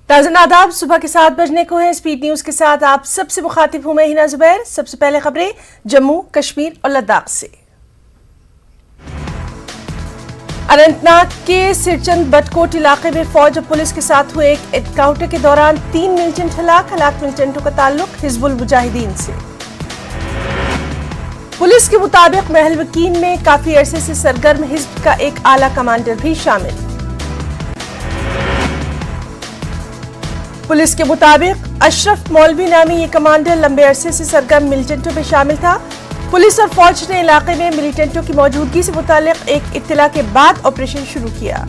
ताज़ा आदाब, सुबह के 7 बजने को है। स्पीड न्यूज के साथ आप सबसे मुखातिब हूं मैं हिना जुबैर। सबसे पहले खबरें जम्मू कश्मीर और लद्दाख से। अनंतनाग के सिरचंद बटकोट इलाके में फौज और पुलिस के साथ हुए एक एनकाउंटर के दौरान 3 मिलिटेंट हलाक मिलिटेंटों का ताल्लुक हिजबुल मुजाहिदीन से। पुलिस के मुताबिक महलवकीन में काफी अरसे से सरगर्म हिजब का एक आला कमांडर भी शामिल। पुलिस के मुताबिक अशरफ मौलवी नामी ये कमांडर लंबे अरसे से सरगर्म मिलिटेंटों में शामिल था। पुलिस और फौज ने इलाके में मिलिटेंटों की मौजूदगी से मुतालिक एक इत्तला के बाद ऑपरेशन शुरू किया।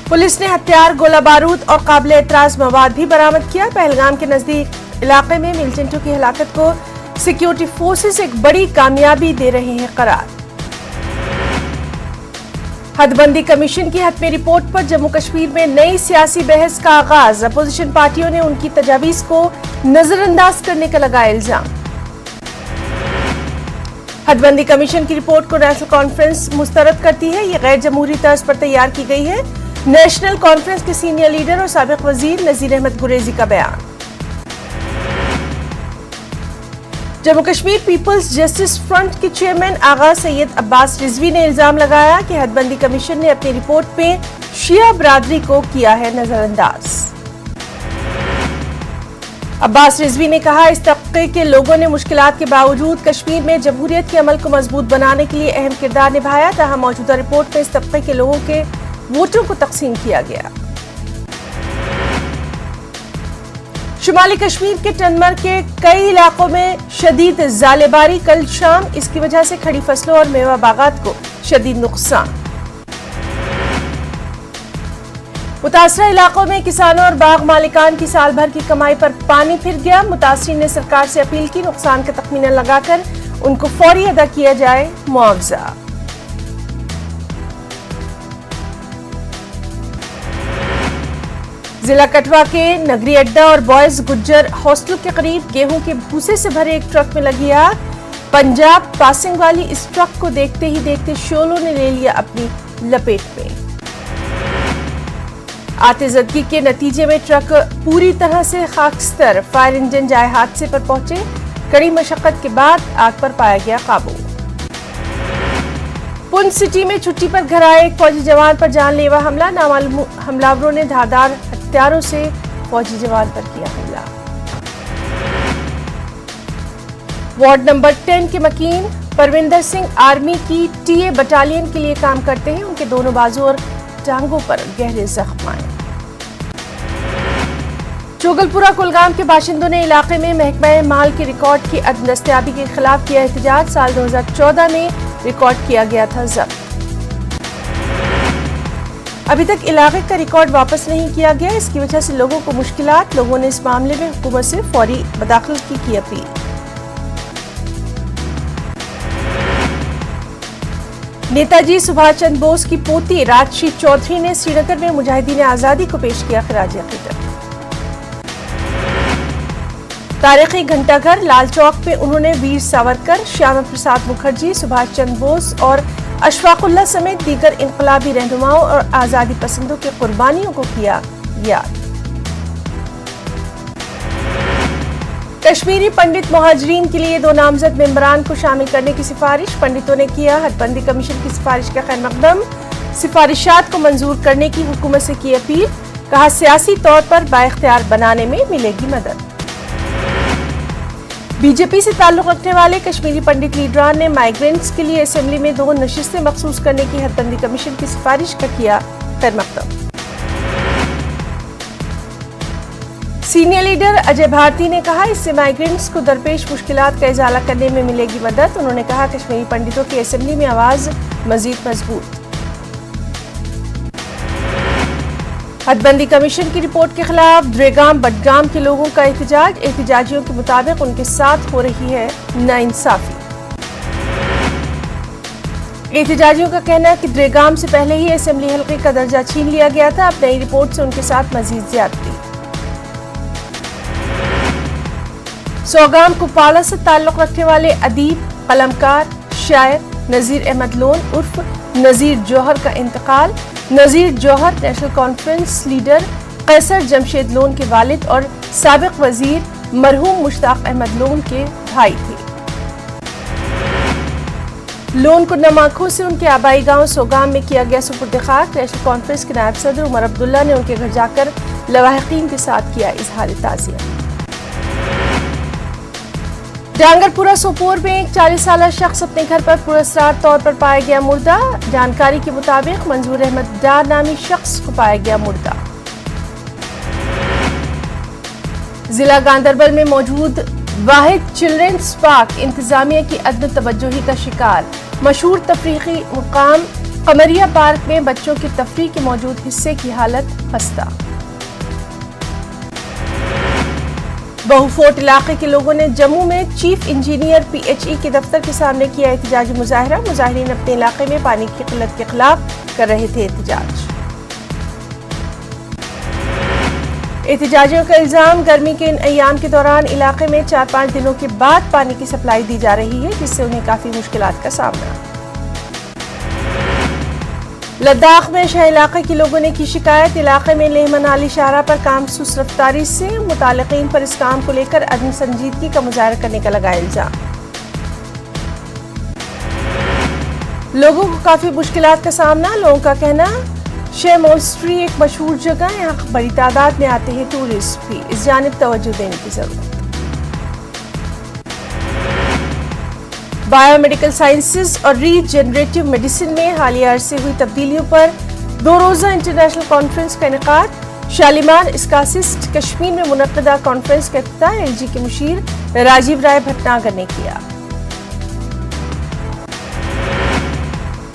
पुलिस ने हथियार, गोला बारूद और काबिल एतराज मवाद भी बरामद किया। पहलगाम के नजदीक इलाके में मिलिटेंटों की हलाकत को सिक्योरिटी फोर्सेस एक बड़ी कामयाबी दे रहे हैं करार। हदबंदी कमीशन की हतमी रिपोर्ट पर जम्मू कश्मीर में नई सियासी बहस का आगाज। अपोजिशन पार्टियों ने उनकी तजावीज को नजरअंदाज करने का लगाया इल्जाम। हदबंदी कमीशन की रिपोर्ट को नेशनल कॉन्फ्रेंस मुस्तरद करती है। ये गैर जमहूरी तर्ज पर तैयार की गई है। नेशनल कॉन्फ्रेंस के सीनियर लीडर और साबिक वजीर नजीर अहमद गुरेजी का बयान। Jammu Kashmir People's Justice Front के चेयरमैन आगा सैयद अब्बास रिजवी ने इल्जाम लगाया कि हदबंदी कमीशन ने अपनी रिपोर्ट में शिया बरादरी को किया है नजरअंदाज। अब्बास रिजवी ने कहा, इस तबके के लोगों ने मुश्किलात के बावजूद कश्मीर में जमहूरियत के अमल को मजबूत बनाने के लिए अहम किरदार निभाया। ताहम मौजूदा रिपोर्ट में इस तबके के लोगों के वोटों को तकसीम किया गया। शुमाली कश्मीर के टनमर के कई इलाकों में शदीद जालेबारी कल शाम। इसकी वजह से खड़ी फसलों और मेवा बागात को शदीद नुकसान। मुतासरा इलाकों में किसानों और बाग मालिकान की साल भर की कमाई पर पानी फिर गया। मुतासरीन ने सरकार से अपील की, नुकसान का तखमीना लगाकर उनको फौरी अदा किया जाए मुआवजा। जिला कठवा के नगरी अड्डा और बॉयज गुज्जर हॉस्टल के करीब गेहूं के भूसे से भरे एक ट्रक में लगी आग। पंजाब पासिंग वाली इस ट्रक को देखते ही देखते शोलों ने ले लिया अपनी लपेट में। आतिजदगी के नतीजे में ट्रक पूरी तरह से खाकस्तर। फायर इंजन जाए हादसे पर पहुंचे। कड़ी मशक्कत के बाद आग पर पाया गया काबू। पुंछ सिटी में छुट्टी पर घर आए एक फौजी जवान पर जानलेवा हमला। नामालूम हमलावरों ने धारदार हथियारों से फौजी जवान पर किया हमला। वार्ड नंबर 10 के मकीन परविंदर सिंह आर्मी की टीए बटालियन के लिए काम करते हैं। उनके दोनों बाजू और टांगों पर गहरे जख्म आए। चोगलपुरा कुलगाम के बाशिंदों ने इलाके में महकमा माल के रिकॉर्ड की अदमदस्तियाबी के खिलाफ किया एहतजाज। साल 2014 में रिकॉर्ड किया गया था जब्त। अभी तक इलाके का रिकॉर्ड वापस नहीं किया गया। इसकी वजह से लोगों को मुश्किलात। लोगों ने इस मामले में हुकूमत से फौरी मदाखलत की अपील। नेताजी सुभाष चंद्र बोस की पोती राजश्री चौधरी ने श्रीनगर में मुजाहिदीन आजादी को पेश किया खिराज अकीदत। तारीखी घंटाघर लाल चौक में उन्होंने वीर सावरकर, श्यामा प्रसाद मुखर्जी, सुभाष चंद्र बोस और अशफाकुल्लाह समेत दीगर इनकलाबी रहनुमाओं और आजादी पसंदों की कुर्बानियों को किया याद। कश्मीरी पंडित मुहाजिरीन के लिए 2 नामजद मेंबरान को शामिल करने की सिफारिश। पंडितों ने किया हदबंदी कमीशन की सिफारिश का खैर मकदम। सिफारिशात को मंजूर करने की हुकूमत से की अपील। कहा, सियासी तौर पर बाइख्तियार बनाने में मिलेगी मदद। बीजेपी से ताल्लुक रखने वाले कश्मीरी पंडित लीडरान ने माइग्रेंट्स के लिए असेंबली में 2 नशिस्तें मखसूस करने की हदबंदी कमीशन की सिफारिश का किया खैर मकदम। सीनियर लीडर अजय भारती ने कहा, इससे माइग्रेंट्स को दरपेश मुश्किलात का इजाला करने में मिलेगी मदद। उन्होंने कहा, कश्मीरी पंडितों की असेंबली में आवाज मजीद मजबूत। हदबंदी कमीशन की रिपोर्ट के खिलाफ द्रेगाम बडगाम के लोगों का एहतजाज। एहतजाजियों के मुताबिक उनके साथ हो रही है नाइंसाफी। एहतजाजियों का कहना है कि द्रेगाम से पहले ही असेंबली हल्के का दर्जा छीन लिया गया था। अब नई रिपोर्ट से उनके साथ मजीद ज्यादती। सौगाम कुपाला से ताल्लुक रखने वाले अदीब, कलमकार, शायर नजीर अहमद लोन उर्फ नज़ीर जौहर का इंतकाल। नज़ीर जौहर नेशनल कॉन्फ्रेंस लीडर कैसर जमशेद लोन के वालिद और साबिक वजीर मरहूम मुश्ताक अहमद लोन के भाई थे। लोन को नम आंखों से उनके आबाई गांव सोगाम में किया गया सुपुर्द खाक। नेशनल कॉन्फ्रेंस के नायब सदर उमर अब्दुल्ला ने उनके घर जाकर लवाहिकीन के साथ किया इजहार ताज़ियत। डांगरपुरा सोपोर में एक 40 साल शख्स अपने घर पर पुरअसरार तौर पर पाया गया मुर्दा। जानकारी के मुताबिक मंजूर अहमद डार नामी शख्स को पाया गया मुर्दा। जिला गांधरबल में मौजूद वाहिद चिल्ड्रेंस पार्क इंतजामिया की अदम तवज्जोही का शिकार। मशहूर तफरीही मुकाम कमरिया पार्क में बच्चों की तफरीह के मौजूद हिस्से की हालत खस्ता। बहुफोर्ट इलाके के लोगों ने जम्मू में चीफ इंजीनियर PHE के दफ्तर के सामने किया एहतजाजी मुजाहरा। मुजाहिरीन अपने इलाके में पानी की किल्लत के खिलाफ कर रहे थे एहतजाज। एहतजाजियों का इल्जाम गर्मी के इन अयाम के दौरान इलाके में 4-5 दिनों के बाद पानी की सप्लाई दी जा रही है, जिससे उन्हें काफी मुश्किलात का सामना। लद्दाख में शहर इलाके के लोगों ने की शिकायत। इलाके में लेह मनाली शाहरा पर काम सुस्त रफ्तारी से मुतालिकीन पर इस काम को लेकर अदम संजीदगी का मुजाहरा करने का लगाया इल्जाम। लोगों को काफी मुश्किलात का सामना। लोगों का कहना शे मोस्ट्री एक मशहूर जगह है, यहाँ बड़ी तादाद में आते हैं टूरिस्ट भी, इस जानिब तवज्जो देने की जरूरत। बायोमेडिकल साइंसेज और रीजनरेटिव मेडिसिन में हालिया अरसे हुई तब्दीलियों पर 2 रोज़ा इंटरनेशनल कॉन्फ्रेंस का इनेकाद। शालीमार स्कासिस्ट कश्मीर में मुनक्किदा कॉन्फ्रेंस का इफ्तिताह LG के मुशीर राजीव राय भटनागर ने किया।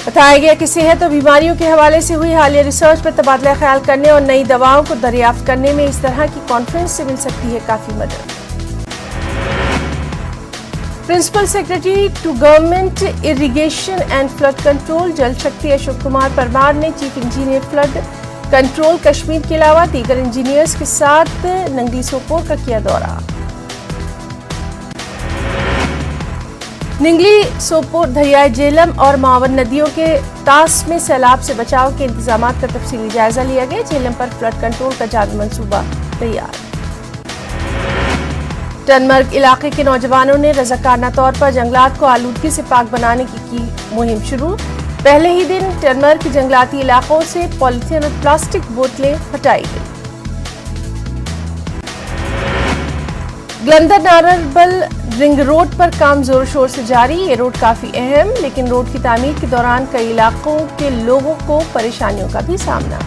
बताया गया कि सेहत और बीमारियों के हवाले से हुई हालिया रिसर्च पर तबादला ख्याल करने और नई दवाओं को दरियाफ्त करने में इस तरह की कॉन्फ्रेंस से मिल सकती है काफी मदद। Principal secretary to government irrigation and flood control Jal Shakti Ashok Kumar Parmar ने chief engineer flood control Kashmir के अलावा दीगर इंजीनियर्स के साथ नंगली सोपोर का किया दौरा। निंगली सोपोर दरियाए जेलम और मावन नदियों के तास में सैलाब से बचाव के इंतजाम का तफसीली जायजा लिया गया। जेलम पर फ्लड कंट्रोल का जारी मंसूबा तैयार। टनमर्ग इलाके के नौजवानों ने रजाकाराना तौर पर जंगलात को आलूदगी से पाक बनाने की मुहिम शुरू। पहले ही दिन टनमर्ग के जंगलाती इलाकों से पॉलिथीन और प्लास्टिक बोतलें हटाई गई। गलंदर नारबल रिंग रोड पर काम जोर शोर से जारी। ये रोड काफी अहम, लेकिन रोड की तामीर के दौरान कई इलाकों के लोगों को परेशानियों का भी सामना।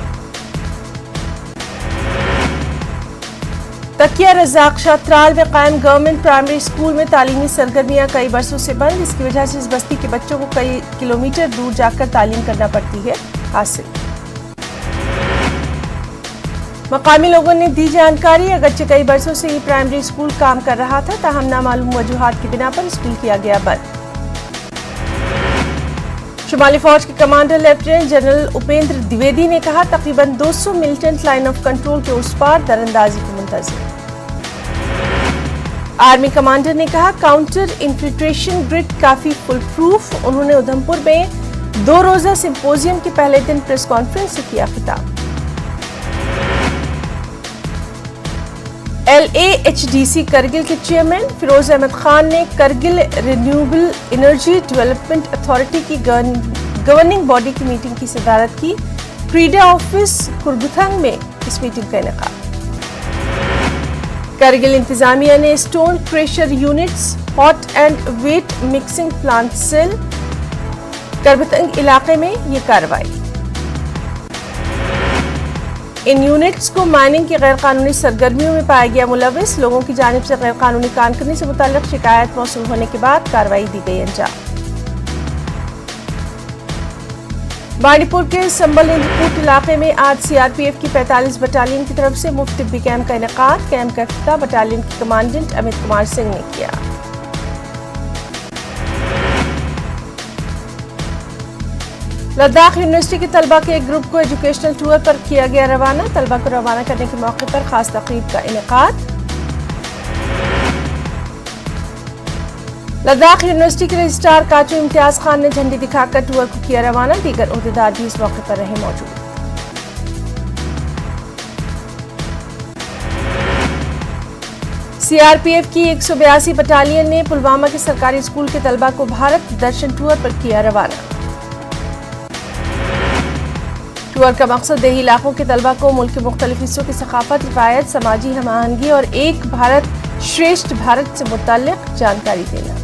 तकिया रज़ाक शाह त्राल में कायम गवर्नमेंट प्राइमरी स्कूल में तालीमी सरगर्मियां कई बरसों से बंद। इसकी वजह से इस बस्ती के बच्चों को कई किलोमीटर दूर जाकर तालीम करना पड़ती है हासिल। मकामी लोगों ने दी जानकारी, अगरचे कई बरसों से ये प्राइमरी स्कूल काम कर रहा था, ताहम नामालूम वजूहात की बिना पर स्कूल किया गया बंद। शुमाली फौज के commander lieutenant general Upendra Dwivedi ने कहा, तकरीबन 200 मिलिटेंट लाइन ऑफ कंट्रोल के उस पार दरअंदाजी की मुंतज़िर। आर्मी कमांडर ने कहा, काउंटर इन्फिल्ट्रेशन ग्रिड काफी फुल प्रूफ। उन्होंने उधमपुर में 2 रोजा सिंपोजियम के पहले दिन प्रेस कॉन्फ्रेंस से किया खिताब। LAHDC करगिल के चेयरमैन फिरोज अहमद खान ने Kargil renewable energy development authority की गवर्निंग बॉडी की मीटिंग की सदारत की। क्रीडा ऑफिस कुर्बुथंग में इस मीटिंग का इनेकाद। करगिल इंतजामिया ने stone crusher units, hot and wet mixing plant seal Karbathang इलाके में ये कार्रवाई। इन यूनिट्स को माइनिंग की गैर कानूनी सरगर्मियों में पाया गया मुलविस। लोगों की जानिब से गैर कानूनी काम करने से मुताल्लिक शिकायत मौसूल होने के बाद कार्रवाई दी गई अंजाम। बाड़ीपुर के संबल इंद्रकूट इलाके में आज CRPF की 45 बटालियन की तरफ से मुफ्त तिब्बी कैंप का इनेकाद। कैंप का इफ्तिताह बटालियन के कमांडेंट अमित कुमार सिंह ने किया। लद्दाख यूनिवर्सिटी के तलबा के एक ग्रुप को एजुकेशनल टूर पर किया गया रवाना। तलबा को रवाना करने के मौके पर खास तकरीब का इनेकाद। लद्दाख यूनिवर्सिटी के रजिस्ट्रार काचू इम्तियाज खान ने झंडी दिखाकर टूर को किया रवाना। दीगर ओहदेदार भी इस मौके पर रहे मौजूद। सीआरपीएफ की 182 बटालियन ने पुलवामा के सरकारी स्कूल के तलबा को भारत दर्शन टूर पर किया रवाना। टूर का मकसद देही इलाकों के तलबा को मुल्क के मुख्तलिफ हिस्सों की सकाफत, रिवायत, समाजी हम आहंगी और एक भारत श्रेष्ठ भारत से मुताल्लिक जानकारी देना।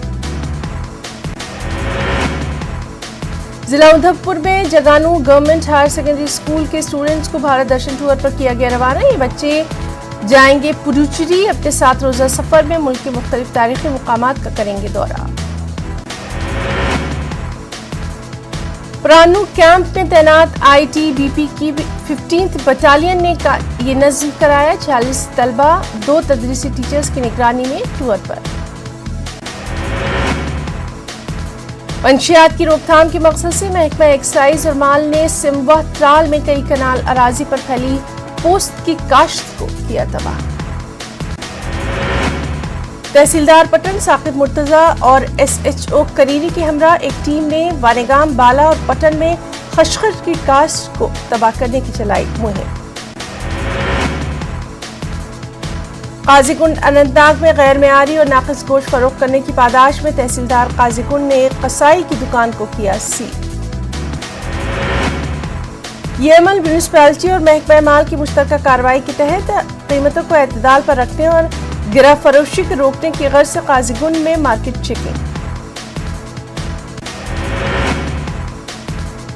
जिला उधमपुर में जगानू गवर्नमेंट हायर सेकेंडरी स्कूल के स्टूडेंट्स को भारत दर्शन टूर पर किया गया रवाना। ये बच्चे जाएंगे पुडुचेरी। अपने 7 रोजा सफर में मुल्क के मुख्तलिफ तारीखी मुकामात का करेंगे दौरा। प्रानू कैंप में तैनात आईटीबीपी की 15th बटालियन ने ये नज्म कराया। 46 तलबा 2 तदरीसी टीचर्स की निगरानी में टूर पर। मंशियात की रोकथाम के मकसद से महकमा एक्साइज और माल ने सिमवा त्राल में कई कनाल अराजी पर फैली पोस्त की काश्त को किया तबाह। तहसीलदार पटन साकिब मुर्तजा और एसएचओ करीरी की हमरा एक टीम ने वानेगाम, बाला और पटन में खशखश की काश्त को तबाह करने की चलाई मुहिम। काजीकुंड अनंतनाग में गैर मेयारी और नाकिस गोश्त फरोख्त करने की पादाश में तहसीलदार काजीकुंड ने एक कसाई की दुकान को किया सील। ये अमल म्यूनिसिपैलिटी और महकमा माल की मुश्तरका कार्रवाई के तहत कीमतों को एतदाल पर रखने और गिरा फरोशी को रोकने की गर्ज से काजीकुंड में market checking.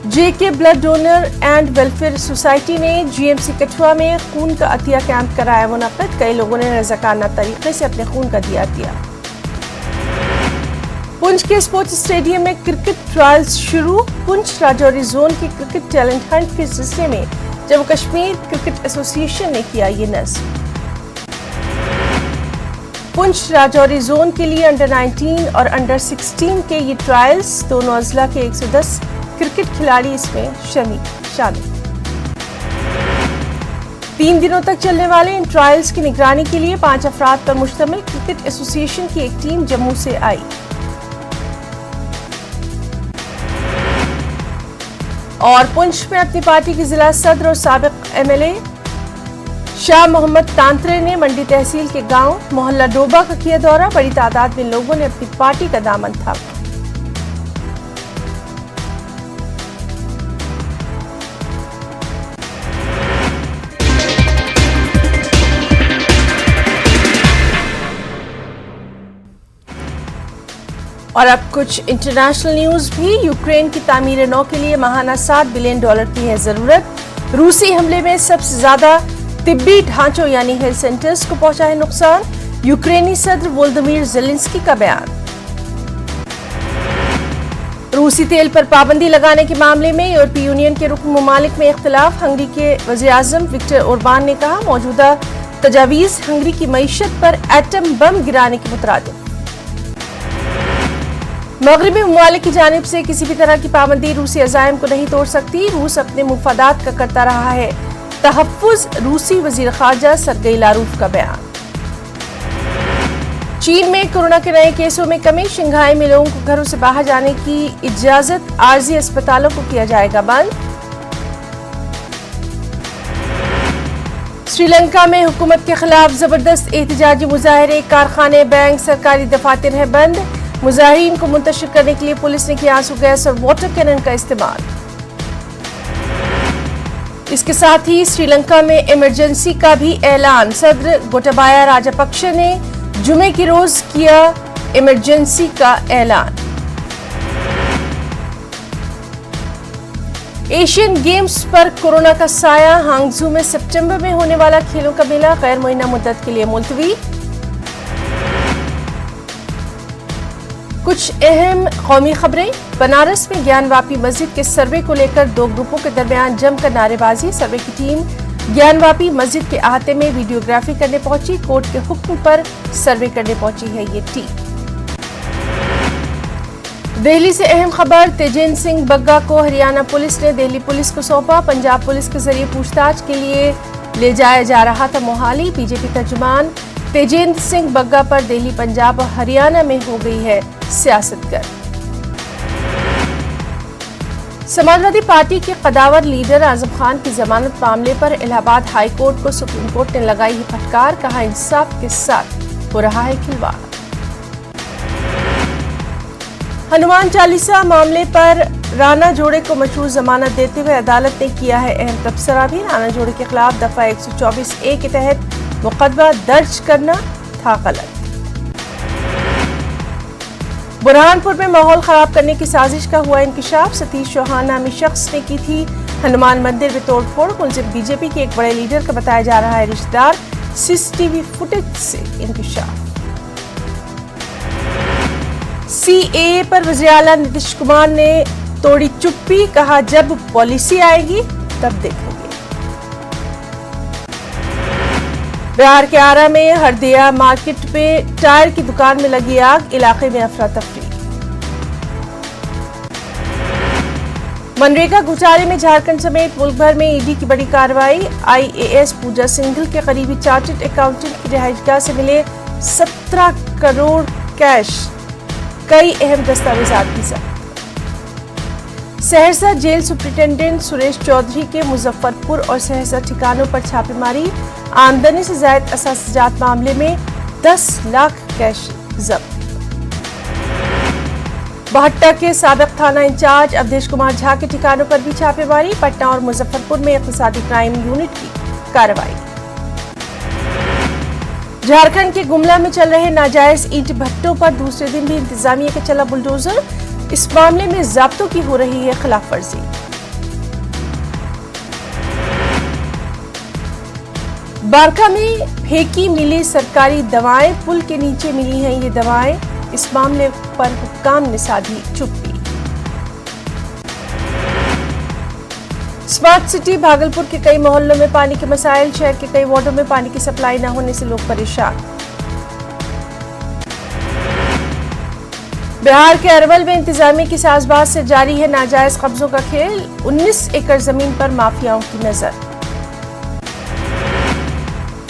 JK blood donor and welfare society ने जीएमसी कठुआ में खून का अतिया कैंप कराया मुनक्किद। कई लोगों ने रज़ाकाना तरीके से अपने खून का दिया दिया। पुंछ के स्पोर्ट्स स्टेडियम में क्रिकेट ट्रायल्स शुरू। पुंछ राजौरी जोन के क्रिकेट टैलेंट हंट के सिलसिले में जम्मू कश्मीर क्रिकेट एसोसिएशन ने किया ये नस्म। पुंछ राजौरी जोन के लिए अंडर 19 और अंडर 16 के ये ट्रायल्स, दोनों अजला के 110 क्रिकेट खिलाड़ी इसमें शामिल। 3 दिनों तक चलने वाले इन ट्रायल्स की निगरानी के लिए 5 अफराद पर मुश्तमिल क्रिकेट एसोसिएशन की एक टीम जम्मू से आई। और पुंछ में अपनी पार्टी के जिला सदर और साबिक एमएलए शाह मोहम्मद तांत्रे ने मंडी तहसील के गांव मोहल्ला डोबा का किया दौरा। बड़ी तादाद में लोगों ने अपनी पार्टी का दामन थामा। और अब कुछ इंटरनेशनल न्यूज भी। यूक्रेन की तामीर नौ के लिए माहाना $7 बिलियन की है जरूरत। रूसी हमले में सबसे ज्यादा तिब्बी ढांचों यानी हेल्थ सेंटर्स को पहुंचा है नुकसान। यूक्रेनी सदर वोलोदिमीर ज़ेलेंस्की का बयान। रूसी तेल पर पाबंदी लगाने के मामले में यूरोपीय यूनियन के रुकन ममालिक में इख्तिलाफ। हंगरी के वज़ीर-ए-आज़म विक्टर ओरबान ने कहा मौजूदा तजावीज़ हंगरी की मईशत पर एटम बम गिराने के मुतरादिफ। मगरबी ममालिक की जानिब से किसी भी तरह की पाबंदी रूसी अज़ाइम को नहीं तोड़ सकती। रूस अपने मुफादात का करता रहा है तहफ़्फ़ुज़। रूसी वज़ीर ख़ारजा सरगेई लारूफ का बयान। चीन में कोरोना के नए केसों में कमी। शंघाई में लोगों को घरों से बाहर जाने की इजाजत। आरजी अस्पतालों को किया जाएगा बंद। श्रीलंका में हुकूमत के खिलाफ जबरदस्त एहतजाजी मुजाहरे। कारखाने, बैंक, सरकारी दफातर है बंद। मुजाहिरीन को मुंतशिर करने के लिए पुलिस ने किया आंसू गैस और वाटर कैनन का इस्तेमाल। इसके साथ ही श्रीलंका में इमरजेंसी का भी ऐलान। सदर गोटाबाया राजपक्षे ने जुमे की रोज किया इमरजेंसी का ऐलान। एशियन गेम्स पर कोरोना का साया। हांगझू में सितंबर में होने वाला खेलों का मेला गैर मुअय्यना मुद्दत के लिए मुलतवी। कुछ अहम कौमी खबरें। बनारस में ज्ञानवापी मस्जिद के सर्वे को लेकर 2 ग्रुपों के दरमियान जमकर नारेबाजी। सर्वे की टीम ज्ञानवापी मस्जिद के अहाते में वीडियोग्राफी करने पहुंची। कोर्ट के हुक्म पर सर्वे करने पहुंची है ये टीम। दिल्ली से अहम खबर। तेजेंद्र सिंह बग्गा को हरियाणा पुलिस ने दिल्ली पुलिस को सौंपा। पंजाब पुलिस के जरिए पूछताछ के लिए ले जाया जा रहा था मोहाली। बीजेपी तर्जुमान तेजेंद्र सिंह बग्गा पर दिल्ली, पंजाब और हरियाणा में हो गई है सियासतगर। समाजवादी पार्टी के कदावर लीडर आजम खान की जमानत मामले पर इलाहाबाद हाई कोर्ट को सुप्रीम कोर्ट ने लगाई है फटकार, कहा इंसाफ के साथ हो रहा है खिलवाड़। हनुमान चालीसा मामले पर राणा जोड़े को मशरूत जमानत देते हुए अदालत ने किया है अहम तबसरा भी। राणा जोड़े के खिलाफ दफा 124A के तहत मुकदमा दर्ज करना था गलत। बुरहानपुर में माहौल खराब करने की साजिश का हुआ इंकिशाफ। सतीश चौहान नामी शख्स ने की थी हनुमान मंदिर में तोड़फोड़। मुलजिम बीजेपी के एक बड़े लीडर का बताया जा रहा है रिश्तेदार। सीसीटीवी फुटेज से इंकिशाफ। सीएए पर वज़ीर आला नीतीश कुमार ने तोड़ी चुप्पी, कहा जब पॉलिसी आएगी तब देखेंगे। बिहार के आरा में हरदिया मार्केट पे टायर की दुकान में लगी आग, इलाके में अफरा तफरी। मनरेगा घोटाले में झारखंड समेत मुल्क भर में ईडी की बड़ी कार्रवाई। आईएएस पूजा सिंघल के करीबी चार्टर्ड अकाउंटेंट की रिहाइशगाह से मिले 17 करोड़ कैश, कई अहम दस्तावेजात भी जब्त। सहरसा जेल सुप्रिंटेंडेंट सुरेश चौधरी के मुजफ्फरपुर और सहरसा ठिकानों पर छापेमारी। आमदनी से जायद असासाजात मामले में 10 लाख कैश जब्त। बहट्टा के साबिक थाना इंचार्ज अवधेश कुमार झा के ठिकानों पर भी छापेमारी। पटना और मुजफ्फरपुर में इक़्तिसादी क्राइम यूनिट की कार्रवाई। झारखंड के गुमला में चल रहे नाजायज ईंट भट्टों पर दूसरे दिन भी इंतजामिया का चला बुलडोजर। इस मामले में ज़ाब्तों की हो रही है खिलाफवर्जी। बारका में फेंकी मिली सरकारी दवाएं, पुल के नीचे मिली हैं ये दवाएं। इस मामले पर हुक्काम ने साधी चुप्पी। स्मार्ट सिटी भागलपुर के कई मोहल्लों में पानी के मसाइल। शहर के कई वार्डों में पानी की सप्लाई न होने से लोग परेशान। बिहार के अरवल में इंतजामिया की साजबाज से जारी है नाजायज कब्जों का खेल। 19 एकड़ जमीन पर माफियाओं की नजर।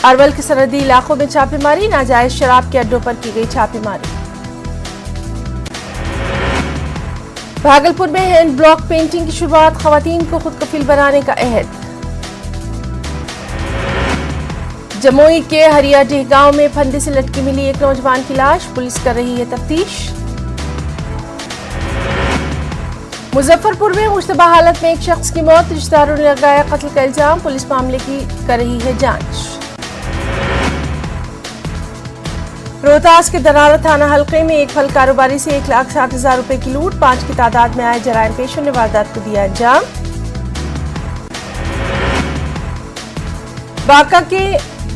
अरवल के सरहदी इलाकों में छापेमारी। नाजायज शराब के अड्डों पर की गई छापेमारी। भागलपुर में हैंड ब्लॉक पेंटिंग की शुरुआत। खवातीन को खुद कफील बनाने का अहद। जमुई के हरियाडीह गांव में फंदे से लटकी मिली एक नौजवान की लाश, पुलिस कर रही है तफ्तीश। मुजफ्फरपुर में मुश्तबा हालत में एक शख्स की मौत, रिश्तेदारों ने लगाया कत्ल का इल्जाम, पुलिस मामले की कर रही है जांच। रोहतास के दरारा थाना हल्के में एक फल कारोबारी से 1,60,000 रुपए की लूट। 5 की तादाद में आए जराइम पेशों ने वारदात को दिया अंजाम। बांका के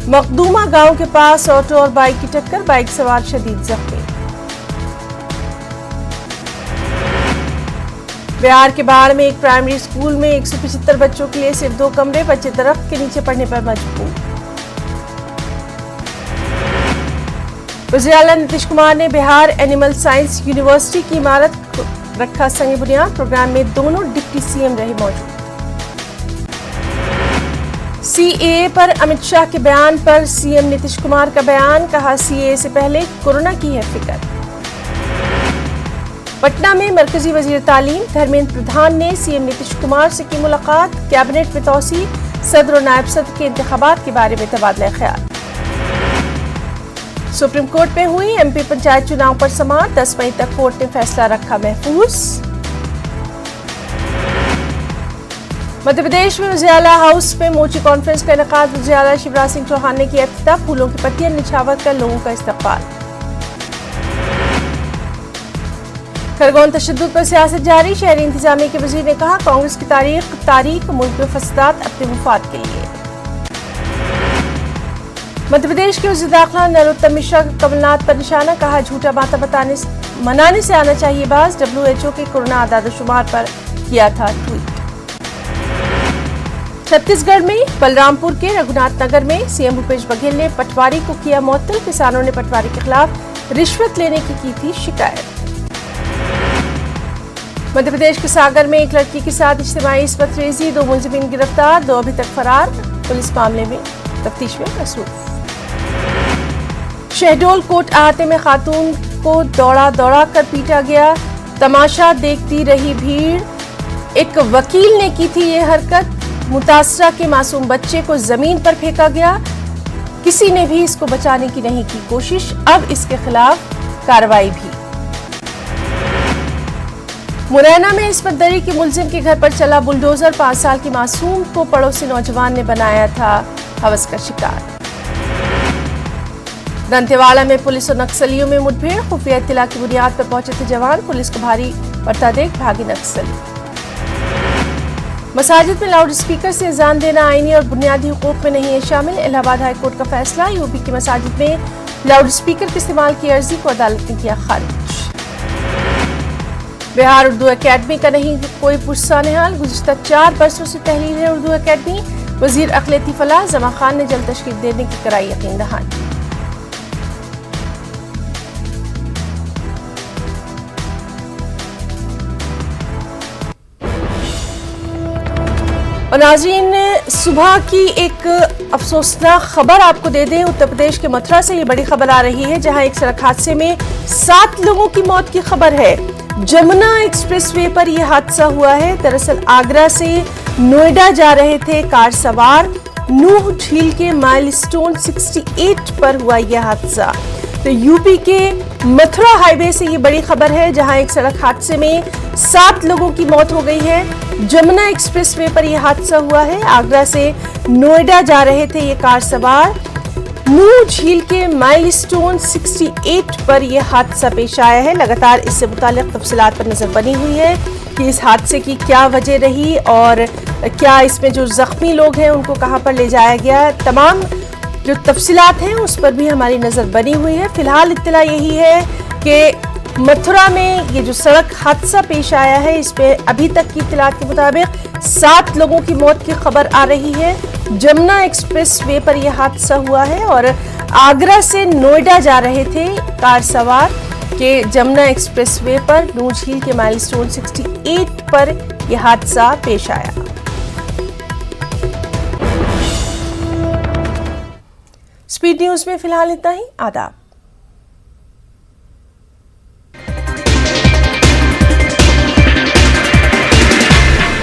मखदूमा गांव के पास ऑटो और बाइक की टक्कर, बाइक सवार शदीद जख्मी। बिहार के बाढ़ में एक प्राइमरी स्कूल में 175 बच्चों के लिए सिर्फ 2 कमरे, बच्चे दरख्त के नीचे पढ़ने पर मजबूर। वज़ीर आला नीतीश कुमार ने बिहार एनिमल साइंस यूनिवर्सिटी की इमारत को रखा संग बुनियाद। प्रोग्राम में दोनों डिप्टी सीएम रहे मौजूद। सीएए पर अमित शाह के बयान पर सीएम नीतीश कुमार का बयान, कहा सीएए से पहले कोरोना की है फिक्र। पटना में मरकजी वजीर तालीम धर्मेंद्र प्रधान ने सीएम नीतीश कुमार से की मुलाकात। कैबिनेट में तौसी, सदर और नायब सदर के इंतखाबात के बारे में तबादला ख्याल। सुप्रीम कोर्ट में हुई एमपी पंचायत चुनाव पर समाअत। 10 मई तक कोर्ट ने फैसला रखा महफूज। मध्य प्रदेश में वज़ीर आला हाउस में मोची कॉन्फ्रेंस का इनेकाद। वज़ीर आला शिवराज सिंह चौहान ने किया इफ्तिताह। फूलों की पत्तियां निछावर कर लोगों का इस्तकबाल। खरगोन तशद्दुद पर सियासत जारी। शहरी इंतजामिया के वजीर ने कहा कांग्रेस की तारीख मुल्क में फसादात अपने मुफाद के लिए। मध्य प्रदेश के वज़ीर दाखिला नरोत्तम मिश्रा का कमलनाथ पर निशाना, कहा झूठा माता मनाने से आना चाहिए बाज। WHO के कोरोना आदादशुमार पर किया था ट्वीट। छत्तीसगढ़ में बलरामपुर के रघुनाथ नगर में सीएम भूपेश बघेल ने पटवारी को किया मुअत्तल। किसानों ने पटवारी के खिलाफ रिश्वत लेने की थी शिकायत। मध्य प्रदेश के सागर में एक लड़की के साथ इज्तिमाई इस्मतरेजी। 2 मुलजिमीन गिरफ्तार, 2 अभी तक फरार। पुलिस मामले में तफ्तीश में मसरूफ। शहडोल कोट अहाते में खातून को दौड़ा दौड़ा कर पीटा गया। तमाशा देखती रही भीड़। एक वकील ने की थी ये हरकत। मुतासरा के मासूम बच्चे को जमीन पर फेंका गया। किसी ने भी इसको बचाने की नहीं की कोशिश। अब इसके खिलाफ कार्रवाई भी। मुरैना में इस्मत दरी के मुलजिम के घर पर चला बुलडोजर। 5 साल की मासूम को पड़ोसी नौजवान ने बनाया था हवस का शिकार। दंतेवाड़ा में पुलिस और नक्सलियों में मुठभेड़। खुफिया इत्तला की बुनियाद पर पहुंचे थे जवान। पुलिस को भारी पड़ता देख भागे नक्सली। मसाजिद में लाउड स्पीकर से अजान देना आईनी और बुनियादी हुकूक में नहीं है शामिल। इलाहाबाद हाई कोर्ट का फैसला। यूपी की मसाजिद में लाउड स्पीकर के इस्तेमाल की अर्जी को अदालत ने किया खारिज। बिहार उर्दू एकेडमी का नहीं कोई पुरसानेहाल। गुज़िश्ता 4 बरसों से तहलील है उर्दू एकेडमी। वजीर अक़लियती फलाह जमा खान ने जल्द तशकील देने की कराई यकीन दहानी। और नाज़रीन, सुबह की एक अफसोसनाक खबर आपको दे दें। उत्तर प्रदेश के मथुरा से ये बड़ी खबर आ रही है, जहां एक सड़क हादसे में 7 लोगों की मौत की खबर है। जमुना एक्सप्रेसवे पर यह हादसा हुआ है। दरअसल आगरा से नोएडा जा रहे थे कार सवार। नूह झील के माइलस्टोन 68 पर हुआ यह हादसा। तो यूपी के मथुरा हाईवे से ये बड़ी खबर है, जहां एक सड़क हादसे में 7 लोगों की मौत हो गई है। जमुना एक्सप्रेसवे पर यह हादसा हुआ है। आगरा से नोएडा जा रहे थे ये कार सवार। नूह झील के माइलस्टोन 68 पर यह हादसा पेश आया है। लगातार इससे मुताल्लिक तफसीलात पर नजर बनी हुई है कि इस हादसे की क्या वजह रही और क्या इसमें जो जख्मी लोग हैं उनको कहां पर ले जाया गया। तमाम जो तफसीलात हैं उस पर भी हमारी नजर बनी हुई है। फिलहाल इत्तला यही है कि मथुरा में ये जो सड़क हादसा पेश आया है, इस पे अभी तक की इत्तलात के मुताबिक 7 लोगों की मौत की खबर आ रही है। जमुना एक्सप्रेसवे पर यह हादसा हुआ है और आगरा से नोएडा जा रहे थे कार सवार के जमुना एक्सप्रेसवे पर नूह झील के माइलस्टोन 68 पर यह हादसा पेश आया। स्पीड न्यूज में फिलहाल इतना ही। आदाब।